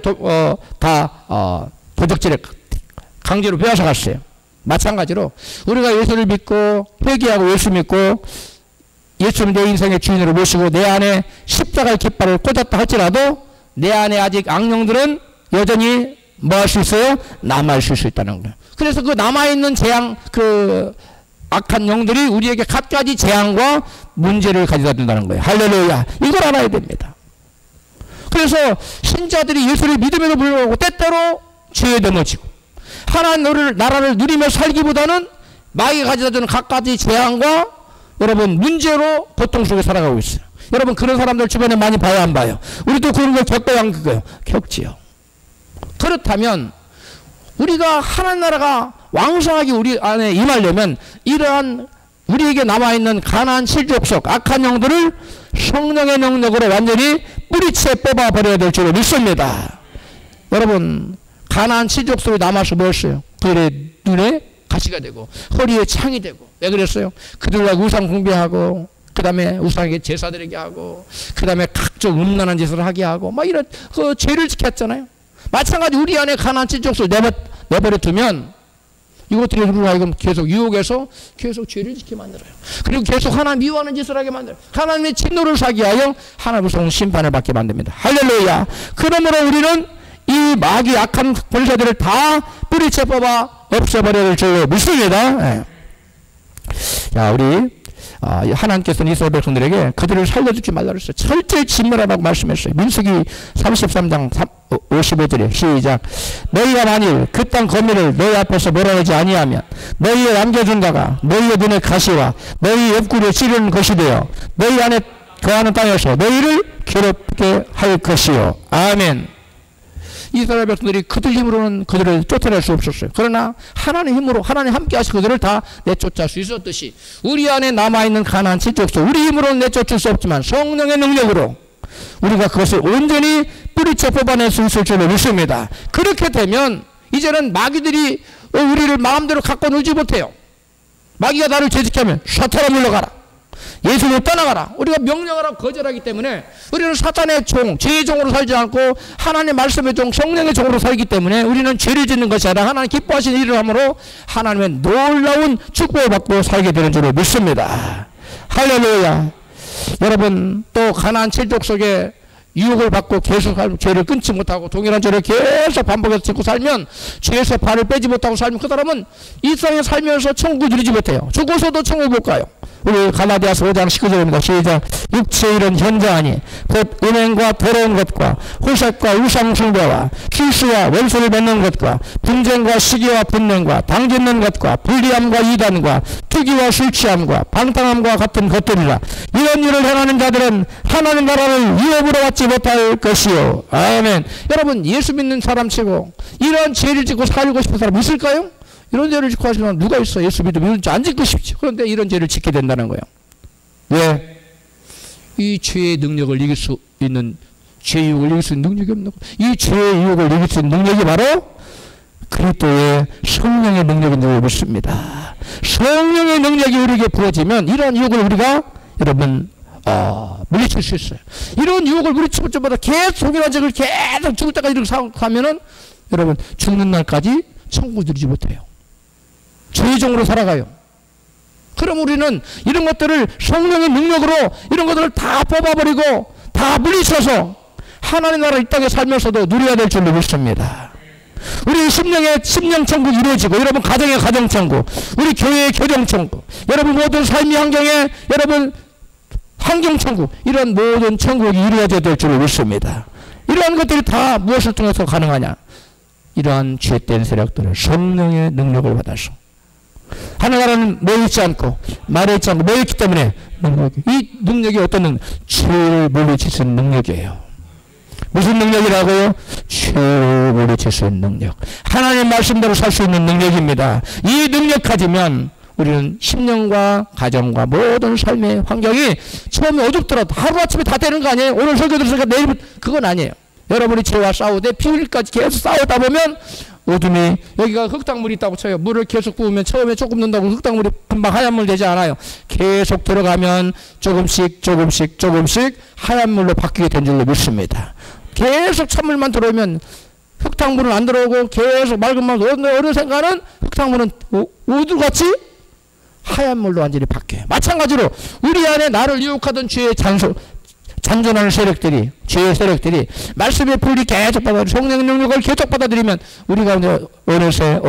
도적질에 강제로 빼앗아 갔어요. 마찬가지로 우리가 예수를 믿고 회개하고 예수 믿고 예수를 내 인생의 주인으로 모시고 내 안에 십자가의 깃발을 꽂았다 할지라도 내 안에 아직 악령들은 여전히 뭐 할 수 있어요? 남아있을 수 있다는 거예요. 그래서 그 남아있는 재앙, 그 악한 영들이 우리에게 갖가지 재앙과 문제를 가져다 준다는 거예요. 할렐루야. 이걸 알아야 됩니다. 그래서 신자들이 예수를 믿음에도 불구하고 때때로 죄에 넘어지고 하나님 나라를 누리며 살기보다는 마귀가 가져다주는 갖가지 재앙과 여러분 문제로 고통 속에 살아가고 있어요. 여러분 그런 사람들 주변에 많이 봐요, 안 봐요? 우리도 그런 걸 겪어야 안 겪어요? 겪지요. 그렇다면 우리가 하나님 나라가 왕성하게 우리 안에 임하려면 이러한 우리에게 남아있는 가나안 7족속 악한 영들을 성령의 능력으로 완전히 뿌리채 뽑아버려야 될 줄로 믿습니다. 여러분 가나안 7족속이 남아서 뭐였어요? 그들의 눈에 가시가 되고 허리에 창이 되고. 왜 그랬어요? 그들과 우상 숭배하고 그 다음에 우상에게 제사드리게 하고 그 다음에 각종 음란한 짓을 하게 하고 막 이런 그 죄를 지켰잖아요. 마찬가지 우리 안에 가나안 7족속을 내버려 두면 이것들이 우리가 지금 계속 유혹해서 계속 죄를 지게 만들어요. 그리고 계속 하나님 미워하는 짓을 하게 만들어요. 하나님의 진노를 사게 하여 하나님의 무서운 심판을 받게 만듭니다. 할렐루야. 그러므로 우리는 이 마귀 악한 권세들을 다 뿌리채 뽑아 없애버려야 될 줄로 믿습니다. 네. 자, 우리 하나님께서는 이스라엘 백성들에게 그들을 살려주지 말라 그랬어요. 철저히 진멸하라고 말씀했어요. 민수기 33장 55절에 시작. 너희가 만일 그 땅 거민을 너희 앞에서 몰아내지 아니하면 너희의 남겨준 자가 너희의 눈에 가시와 너희 옆구리에 찌르는 것이 되어 너희 안에 거하는 땅에서 너희를 괴롭게 할 것이요. 아멘. 이스라엘 백성들이 그들 힘으로는 그들을 쫓아낼 수 없었어요. 그러나 하나님 힘으로 하나님 함께 하시고 그들을 다 내쫓을 수 있었듯이 우리 안에 남아있는 가나안 7족속 우리 힘으로는 내쫓을 수 없지만 성령의 능력으로 우리가 그것을 온전히 뿌리째 뽑아낼 수 있을 줄로 믿습니다. 그렇게 되면 이제는 마귀들이 우리를 마음대로 갖고 놀지 못해요. 마귀가 나를 죄짓게 사탄아 물러가라, 예수님 떠나가라, 우리가 명령하라고 거절하기 때문에 우리는 사탄의 종, 죄의 종으로 살지 않고 하나님의 말씀의 종, 성령의 종으로 살기 때문에 우리는 죄를 짓는 것이 아니라 하나님 기뻐하시는 일을 함으로 하나님의 놀라운 축복을 받고 살게 되는 줄로 믿습니다. 할렐루야. 여러분, 또 가나안 7족속에 유혹을 받고 계속 죄를 끊지 못하고 동일한 죄를 계속 반복해서 짓고 살면, 죄에서 발을 빼지 못하고 살면 그 사람은 이 땅에 살면서 천국을 누리지 못해요. 죽어서도 천국 못 가요. 우리 갈라디아서 5장 19절입니다. 시작. 육체의 일은 현저하니 곧 음행과 더러운 것과 호색과 우상숭배와 실수와 원수를 맺는 것과 분쟁과 시기와 분냄과 당짓는 것과 불리함과 이단과 투기와 술 취함과 방탕함과 같은 것들이라. 이런 일을 행하는 자들은 하나님 나라를 유업으로 받지 못할 것이요. 아멘. 여러분, 예수 믿는 사람 치고 이런 죄를 짓고 살고 싶은 사람 있을까요? 이런 죄를 짓고 하시는 사람 누가 있어? 예수 믿으면 안 짓고 싶죠. 그런데 이런 죄를 짓게 된다는 거예요. 왜? 이 죄의 능력을 이길 수 있는, 죄의 유혹을 이길 수 있는 능력이 없는 거예요. 이 죄의 유혹을 이길 수 있는 능력이 바로 그리스도의 성령의 능력인 줄 믿습니다. 성령의 능력이 우리에게 부어지면 이러한 유혹을 우리가 여러분 물리칠 수 있어요. 이런 유혹을 물리칠 때마다 계속 동일한 죄를 계속 죽을 때까지 이렇게 생각하면은 여러분 죽는 날까지 천국을 누리지 못해요. 죄의 종으로 살아가요. 그럼 우리는 이런 것들을 성령의 능력으로 이런 것들을 다 뽑아버리고 다 물리쳐서 하나님 나라 이 땅에 살면서도 누려야 될 줄로 믿습니다. 우리 심령 천국이 이루어지고, 여러분 가정의 가정 천국, 우리 교회의 교정 천국, 여러분 모든 삶의 환경에 여러분 환경 천국, 이런 모든 천국이 이루어져야 될 줄로 믿습니다. 이러한 것들이 다 무엇을 통해서 가능하냐? 이러한 죄된 세력들을 성령의 능력을 받아서 하나님은 모여있지 않고 말해있지 않고 모여있기 때문에 이 능력이 어떤 능력? 죄를 물리칠 수 있는 능력이에요. 무슨 능력이라고요? 죄를 물리칠 수 있는 능력. 하나님의 말씀대로 살 수 있는 능력입니다. 이 능력 가지면 우리는 심령과 가정과 모든 삶의 환경이 처음에 어둡더라도 하루아침에 다 되는 거 아니에요? 오늘 설교 들으니까 내일부터 그건 아니에요. 여러분이 죄와 싸우되 피 흘릴까지 계속 싸우다 보면 어둠이, 여기가 흙탕물이 있다고 쳐요. 물을 계속 부으면 처음에 조금 넣는다고 흙탕물이 금방 하얀 물 되지 않아요. 계속 들어가면 조금씩 하얀 물로 바뀌게 된 줄로 믿습니다. 계속 찬물만 들어오면 흙탕물은 안 들어오고 계속 맑은 물, 어느 생각은 흙탕물은 우두같이 하얀 물로 완전히 바뀌어요. 마찬가지로 우리 안에 나를 유혹하던 죄의 잔존하는 세력들이, 죄의 세력들이 말씀의 불이 계속 받아들이고 성령의 능력을 계속 받아들이면 우리가 어느새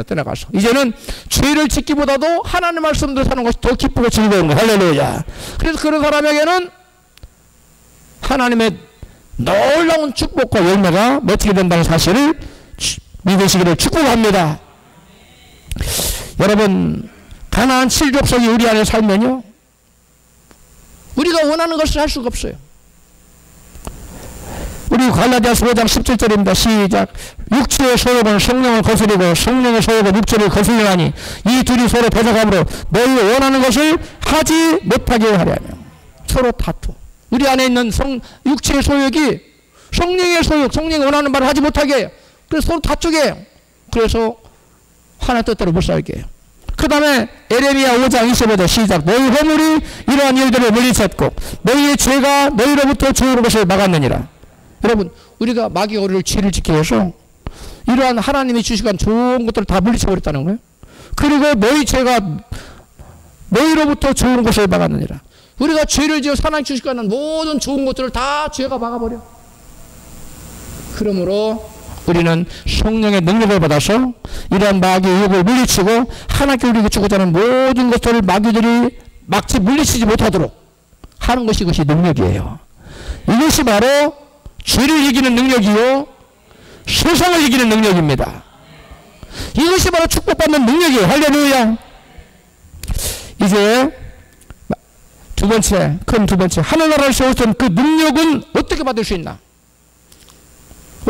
떠나가서 이제는 죄를 짓기보다도 하나님의 말씀대로 사는 것이 더 기쁘고 즐거운 거예요. 할렐루야. 그래서 그런 사람에게는 하나님의 놀라운 축복과 열매가 맺히게 된다는 사실을 믿으시기를 축복합니다. 여러분, 가나안 7족속이 우리 안에 살면요, 우리가 원하는 것을 할 수가 없어요. 우리 갈라디아서 5장 17절입니다. 시작. 육체의 소욕은 성령을 거스리고 성령의 소욕은 육체를 거스리나니 이 둘이 서로 대적함으로 너희 원하는 것을 하지 못하게 하려며. 서로 다투. 우리 안에 있는 육체의 소욕이 성령의 소욕, 성령이 원하는 말을 하지 못하게 해요. 그래서 서로 다투게 해요. 그래서 하나 뜻대로 못 살게 해요. 그 다음에 에레미야 5장 25절 시작. 너희 허물이 이러한 일들을 물리쳤고 너희의 죄가 너희로부터 주는 것을 막았느니라. 여러분, 우리가 마귀가 우리를 죄를 짓게 해서 이러한 하나님이 주시간 좋은 것들을 다 물리쳐버렸다는 거예요. 그리고 너희 죄가 너희로부터 좋은 것을 막았느니라. 우리가 죄를 지어 하나님 주시간 모든 좋은 것들을 다 죄가 막아버려. 그러므로 우리는 성령의 능력을 받아서 이러한 마귀의 유혹을 물리치고 하나님께 우리에게 주고자 하는 모든 것들을 마귀들이 막지 물리치지 못하도록 하는 것이, 이것이 능력이에요. 이것이 바로 죄를 이기는 능력이요 세상을 이기는 능력입니다. 이것이 바로 축복받는 능력이에요. 할렐루야. 이제 큰 두 번째 하늘나라를 세웠던 그 능력은 어떻게 받을 수 있나?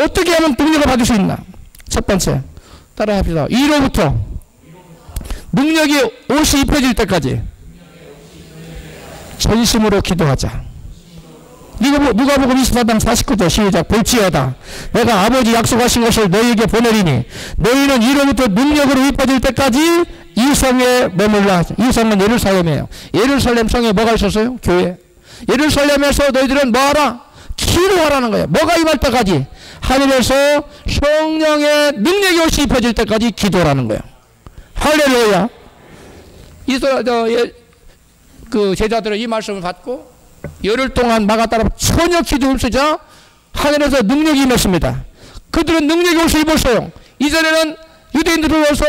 어떻게 하면 능력을 받을 수 있나? 첫 번째, 따라 합시다. 이로부터 능력이 옷이 입혀질 때까지 전심으로 기도하자. 누가복음 24장 49절 시작. 볼지어다 내가 아버지 약속하신 것을 너희에게 보내리니 너희는 이로부터 능력으로 입혀질 때까지 이 성에 머물라. 이 성은 예루살렘이에요. 예루살렘 성에 뭐가 있었어요? 교회. 예루살렘에서 너희들은 뭐하라? 기도하라는 거예요. 뭐가 임할 때까지? 하늘에서 성령의 능력이 옷이 입혀질 때까지 기도하라는 거예요. 할렐루야. 그 제자들은 이 말씀을 받고 열흘 동안 막았다라 전혀 기도 없으자 하늘에서 능력이 임했습니다. 그들은 능력이 옷을 입었어요. 이전에는 유대인들을 와서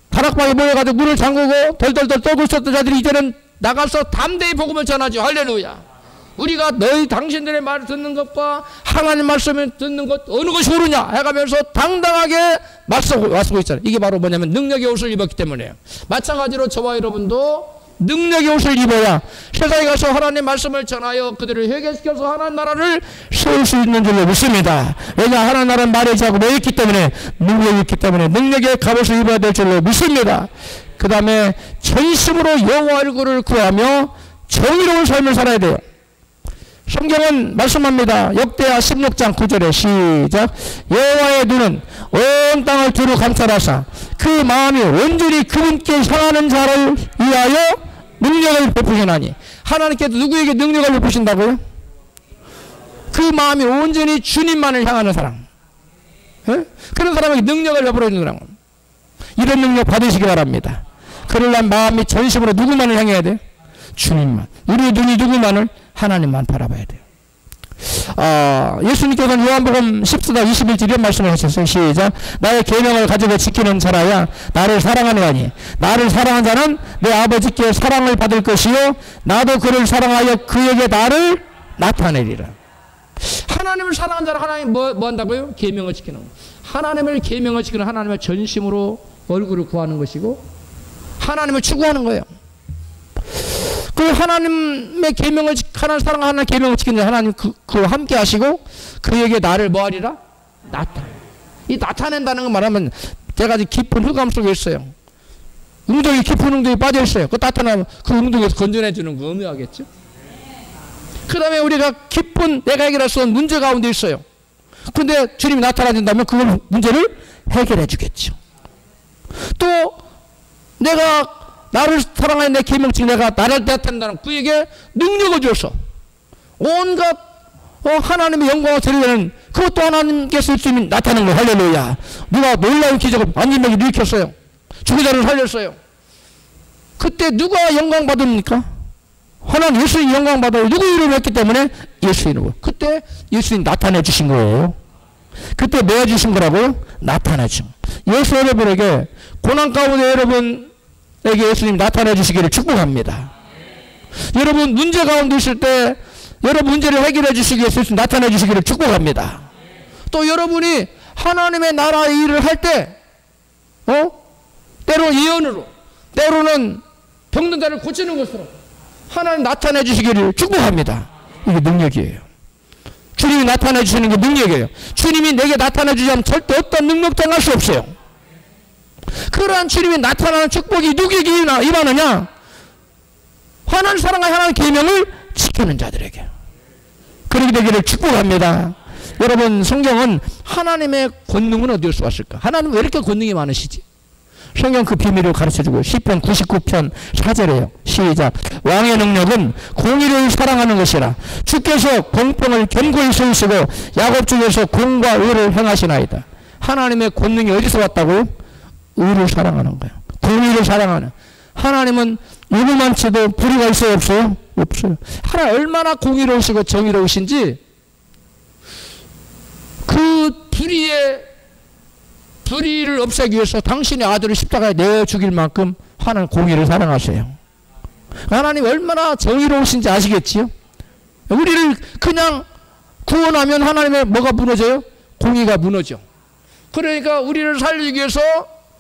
다락방에 모여가지고 문을 잠그고 덜덜덜 떨고 있었던 자들이 이제는 나가서 담대히 복음을 전하죠. 할렐루야. 우리가 너희 당신들의 말을 듣는 것과 하나님 말씀을 듣는 것 어느 것이 옳으냐 해가면서 당당하게 맞서고 있잖아요. 이게 바로 뭐냐면 능력의 옷을 입었기 때문에요. 마찬가지로 저와 여러분도 능력의 옷을 입어야 세상에 가서 하나님 말씀을 전하여 그들을 회개시켜서 하나님 나라를 세울 수 있는 줄로 믿습니다. 왜냐 하나님 나라는 말에 자고 모였기 때문에 능력이 있기 때문에 능력의 갑옷을 입어야 될 줄로 믿습니다. 그 다음에 전심으로 여호와 얼굴을 구하며 정의로운 삶을 살아야 돼요. 성경은 말씀합니다. 역대하 16장 9절에 시작. 여호와의 눈은 온 땅을 두루 감찰하사 그 마음이 온전히 그분께 향하는 자를 위하여 능력을 베푸시나니. 하나님께서 누구에게 능력을 베푸신다고요? 그 마음이 온전히 주님만을 향하는 사람. 에? 그런 사람에게 능력을 베풀어 주는 사람. 이런 능력 받으시기 바랍니다. 그러려면 마음이 전심으로 누구만을 향해야 돼요? 주님만. 우리의 눈이 누구만을? 하나님만 바라봐야 돼요. 예수님께서는 요한복음 14장 21절 이런 말씀을 하셨어요. 시작. 나의 계명을 가지고 지키는 자라야 나를 사랑하느니 나를 사랑한 자는 내 아버지께 사랑을 받을 것이요 나도 그를 사랑하여 그에게 나를 나타내리라. 하나님을 사랑한 자는 하나님 뭐 한다고요? 계명을 지키는 거. 하나님을 계명을 지키는 하나님의 전심으로 얼굴을 구하는 것이고 하나님을 추구하는 거예요. 그 하나님의 계명을 하나님 사랑하는 하나님 계명을 지키는 하나님 그와 함께 하시고 그에게 나를 뭐하리라? 나타내. 이 나타낸다는 거 말하면 제가 아주 깊은 흑암 속에 있어요. 웅덩이 깊은 웅덩이 빠져 있어요. 그 나타나면 그 웅덩이에서 건져내 주는 거 의미하겠죠? 그 다음에 우리가 깊은 내가 해결할 수 없는 문제 가운데 있어요. 근데 주님이 나타나준다면 그걸 문제를 해결해 주겠죠. 또 내가 나를 사랑하는 내 계명칙 내가 나를 나타낸다는 그에게 능력을 줘서 온갖 하나님의 영광을 드리려는 그것도 하나님께서 주님이 나타나는 거예요. 할렐루야. 누가 놀라운 기적을 만민에게 일으켰어요. 죽은 자를 살렸어요. 그때 누가 영광 받습니까? 하나님 예수님 영광 받아요. 누구 이름을 했기 때문에 예수 이름으로. 그때 예수님 나타내 주신 거예요. 그때 뭐 주신 거라고요? 나타내 주신 거예요. 예수 여러분에게 고난 가운데 여러분 에게 예수님 나타내 주시기를 축복합니다. 여러분 문제 가운데 있을 때 여러분 문제를 해결해 주시기 위해서 예수님 나타내 주시기를 축복합니다. 또 여러분이 하나님의 나라의 일을 할 때 때로 예언으로 때로는 병든 자를 고치는 것으로 하나님 나타내 주시기를 축복합니다. 이게 능력이에요. 주님이 나타내 주시는 게 능력이에요. 주님이 내게 나타내 주지 않으면 절대 어떤 능력도 행할 수 없어요. 그러한 주님이 나타나는 축복이 누구에게 임하느냐? 하나님 사랑하는 하나님 계명을 지키는 자들에게. 그렇게 되기를 축복합니다. 여러분 성경은 하나님의 권능은 어디서 왔을까? 하나님은 왜 이렇게 권능이 많으시지? 성경 그 비밀을 가르쳐주고 시편 99편 4절에요. 시작. 왕의 능력은 공의를 사랑하는 것이라 주께서 공평을 견고히 세우시고 야곱 중에서 공과 의를 행하시나이다. 하나님의 권능이 어디서 왔다고요? 의를 사랑하는 거예요. 공의를 사랑하는. 하나님은 누구만치도 불의가 있어요? 없어요? 없어요. 하나님 얼마나 공의로우시고 정의로우신지 그 불의를 없애기 위해서 당신의 아들을 십자가에 내어 죽일 만큼 하나님 공의를 사랑하세요. 하나님 얼마나 정의로우신지 아시겠지요? 우리를 그냥 구원하면 하나님의 뭐가 무너져요? 공의가 무너져. 그러니까 우리를 살리기 위해서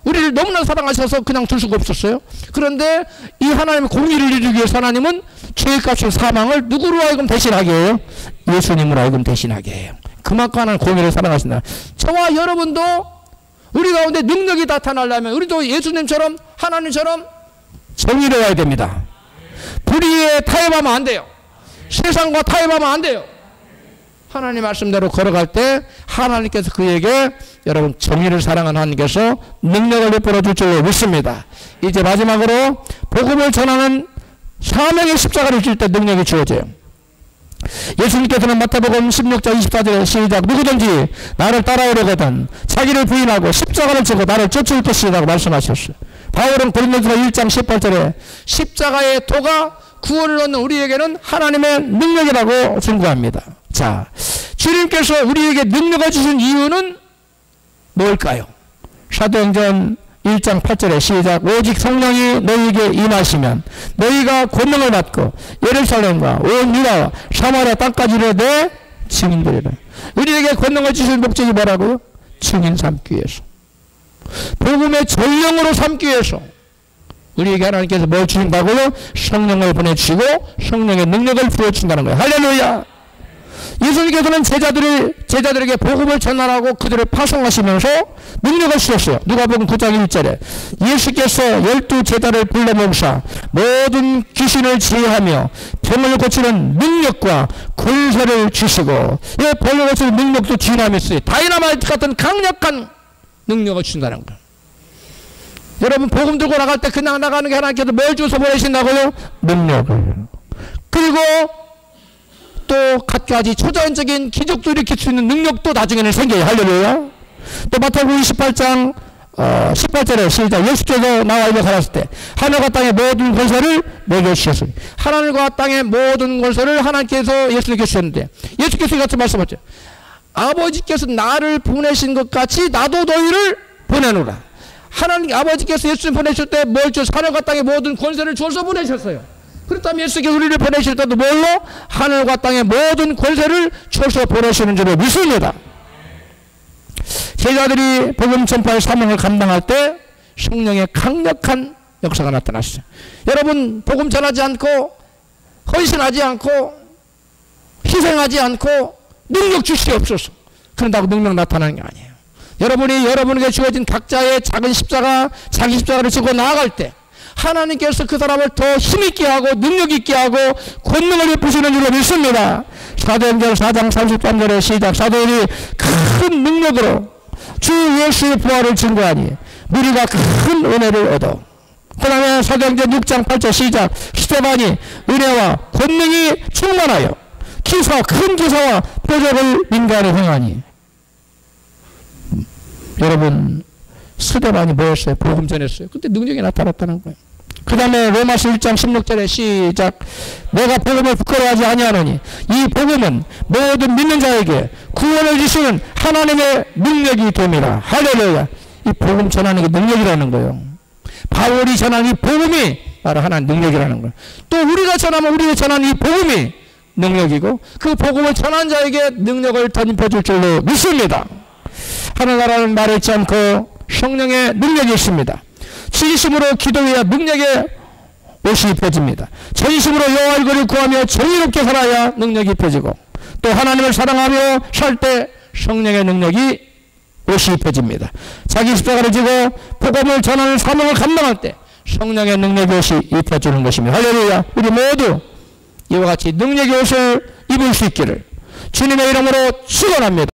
우리를 너무나 사랑하셔서 그냥 둘 수가 없었어요. 그런데 이 하나님의 공의를 이루기 위해서 하나님은 죄값의 사망을 누구로 하여금 대신하게 해요? 예수님으로 하여금 대신하게 해요. 그만큼 하나님 공의를 사랑하신다. 저와 여러분도 우리 가운데 능력이 나타나려면 우리도 예수님처럼 하나님처럼 정의로워야 됩니다. 불의에 타협하면 안 돼요. 세상과 타협하면 안 돼요. 하나님 말씀대로 걸어갈 때 하나님께서 그에게 여러분 정의를 사랑하는 하나님께서 능력을 베풀어 줄 줄로 믿습니다. 이제 마지막으로 복음을 전하는 사명의 십자가를 질 때 능력이 주어져요. 예수님께서는 마태복음 16장 24절에 시작 누구든지 나를 따라오려거든 자기를 부인하고 십자가를 지고 나를 쫓을 것이라고 말씀하셨어요. 바울은 고린도전서 1장 18절에 십자가의 도가 구원을 얻는 우리에게는 하나님의 능력이라고 증거합니다. 자, 주님께서 우리에게 능력을 주신 이유는 뭘까요? 사도행전 1장 8절에 시작 오직 성령이 너희에게 임하시면 너희가 권능을 받고 예루살렘과 온 유다와 사마리아 땅까지 이르되 증인되리라. 우리에게 권능을 주신 목적이 뭐라고요? 증인 삼기 위해서, 복음의 전령으로 삼기 위해서 우리에게 하나님께서 뭘 주신다고요? 성령을 보내주시고 성령의 능력을 부어준다는 거예요. 할렐루야. 예수님께서는 제자들에게 복음을 전하라고 그들을 파송하시면서 능력을 주셨어요. 누가복음 9장 1절에 예수께서 12 제자를 불러 모으사 모든 귀신을 제어하며 병을 고치는 능력과 권세를 주시고 이 병을 고치는 능력도 디나미스 다이나마이트 같은 강력한 능력을 주신다는 거예요. 여러분 복음 들고 나갈 때 그냥 나가는 게 하나님께서 뭘 주셔서 보내신다고요? 능력을. 그리고 또 각가지 초자연적인 기적도 일으킬 수 있는 능력도 나중에는 생겨요. 할렐루야. 또 마태복음 28장 18절에 시작 예수께서 나와 이르러 가셨을 때 하늘과 땅의 모든 권세를 내게 주셨으니 하늘과 땅의 모든 권세를 하나님께서 예수님께 주셨는데 예수께서 같이 말씀하셨죠. 아버지께서 나를 보내신 것 같이 나도 너희를 보내노라. 하나님 아버지께서 예수님 보내실 때 뭘 주셔서 하늘과 땅의 모든 권세를 줘서 보내셨어요. 그렇다면 예수께서 우리를 보내실 때도 뭘로? 하늘과 땅의 모든 권세를 줘서 보내시는 줄을 믿습니다. 제자들이 복음 전파의 사명을 감당할 때 성령의 강력한 역사가 나타났어요. 여러분 복음 전하지 않고 헌신하지 않고 희생하지 않고 능력 주시옵소서 그런다고 능력 나타나는 게 아니에요. 여러분이 여러분에게 주어진 각자의 작은 십자가 자기 십자가를 지고 나아갈 때 하나님께서 그 사람을 더 힘있게 하고 능력있게 하고 권능을 베푸시는 줄로 믿습니다. 사도행전 4장 33절에 시작 사도들이 큰 능력으로 주 예수의 부활을 증거하니 무리가 큰 은혜를 얻어. 그 다음에 사도행전 6장 8절 시작 스데반이 은혜와 권능이 충만하여 큰 기사와 표적을 민간에 행하니. 여러분 스데반이 뭐였어요? 복음 전했어요. 그때 능력이 나타났다는 거예요. 그 다음에 로마서 1장 16절에 시작 내가 복음을 부끄러워하지 아니하노니 이 복음은 모든 믿는 자에게 구원을 주시는 하나님의 능력이 됩니다. 할렐루야. 이 복음 전하는 게 능력이라는 거예요. 바울이 전하는 이 복음이 바로 하나님 능력이라는 거예요. 또 우리가 전하면 우리가 전하는 이 복음이 능력이고 그 복음을 전한 자에게 능력을 덧입혀 줄 줄로 믿습니다. 하늘나라는 말했지 않고 성령의 능력이 있습니다. 진심으로 기도해야 능력의 옷이 입혀집니다. 전심으로 여호와 이거를 구하며 정의롭게 살아야 능력이 입혀지고 또 하나님을 사랑하며 살 때 성령의 능력이 옷이 입혀집니다. 자기 십자가를 지고 복음을 전하는 사명을 감당할 때 성령의 능력의 옷이 입혀지는 것입니다. 할렐루야. 우리 모두 이와 같이 능력의 옷을 입을 수 있기를 주님의 이름으로 축원합니다.